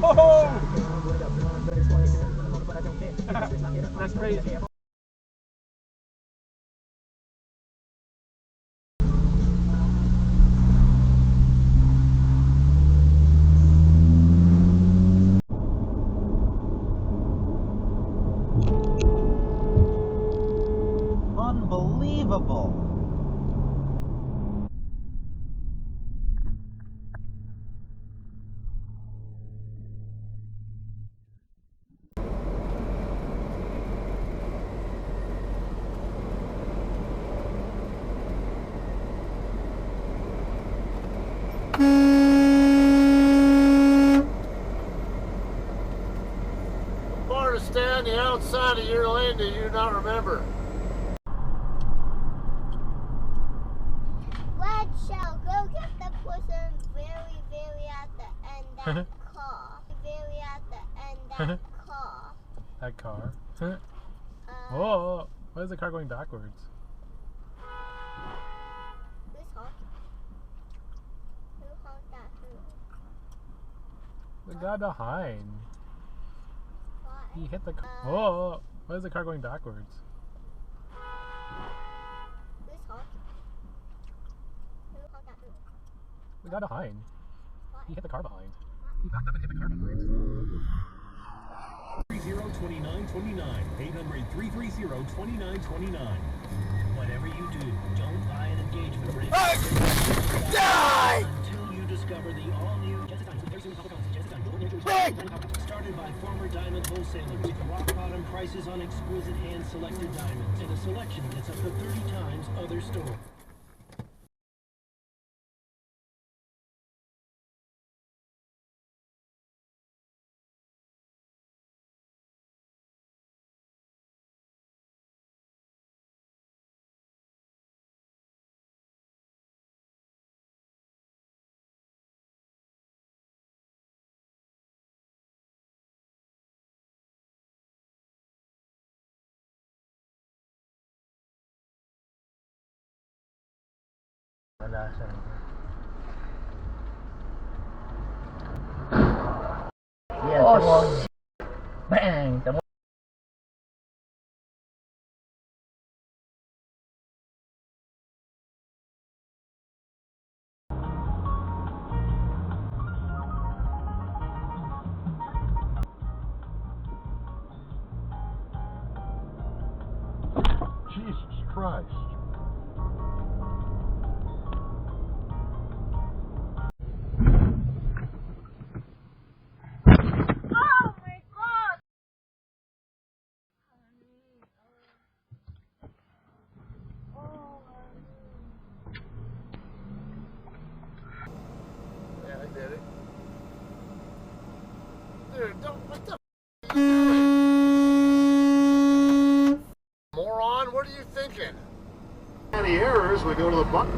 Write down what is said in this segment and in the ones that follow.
Oh! That's crazy. Unbelievable. Far to stay on the outside of your lane do you not remember? Red shell, go get the person very at the end that car. Very at the end that car. That car. Whoa! Why is the car going backwards? Who's honking? Who honked at who? The guy behind. Why? He hit the car. Whoa! Why is the car going backwards? Who's honking? Who honked at who? The guy behind. Why? He hit the car behind. He backed up and hit the car behind. 30-2929, 800-330-2929. Whatever you do, don't buy an engagement ring. Die! Until you discover the all-new started by former diamond wholesalers. Rock bottom prices on exquisite hand-selected diamonds and a selection that's up to 30 times other stores. Yeah, oh, bang! Jesus Christ. Yeah, I did it. Dude, don't, what the f*** are you doing? Moron, what are you thinking? Any errors, we go to the button.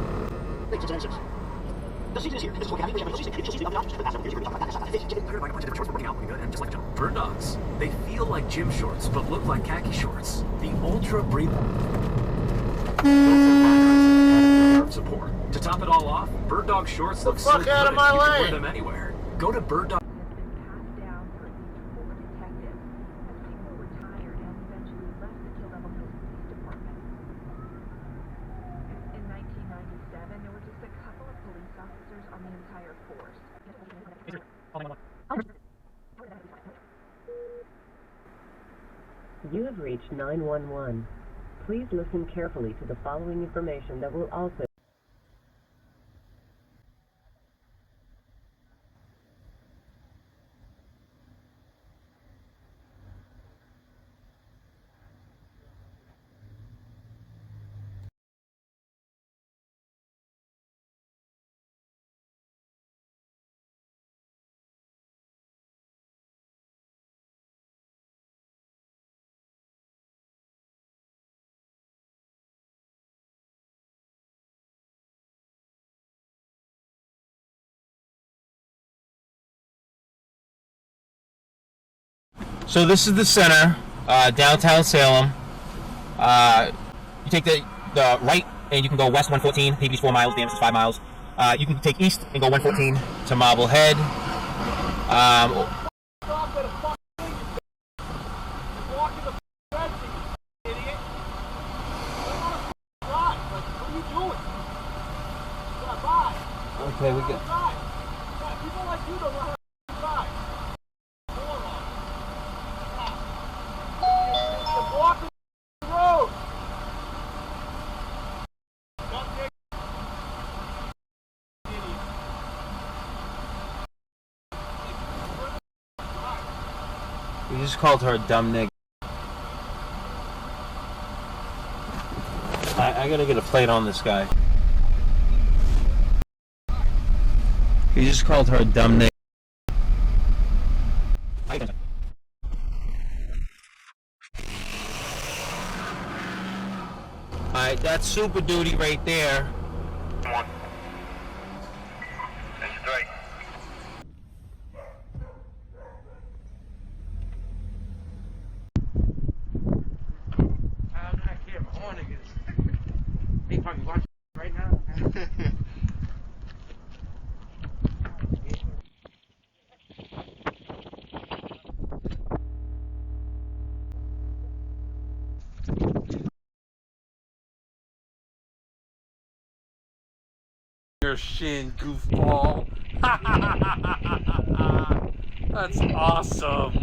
Bird dogs. They feel like gym shorts, but look like khaki shorts. The ultra breathable support. To top it all off, bird dog shorts look so good. Out of my you can lane. wear them anywhere. Go to bird dog. You have reached 911. Please listen carefully to the following information that will also So this is the center, downtown Salem. You take the right and you can go west 114. PB's 4 miles, Dams is 5 miles. You can take east and go 114 to Marblehead. Okay, we get. People like you don't know how to drive. You're blocking the road. We just called her a dumb nigga. I gotta get a plate on this guy. He just called her a dumb nigga. Alright, that's Super Duty right there. One. That's right. I'm not kidding. My own niggas. They probably watching right now. Your shin, goofball. That's awesome.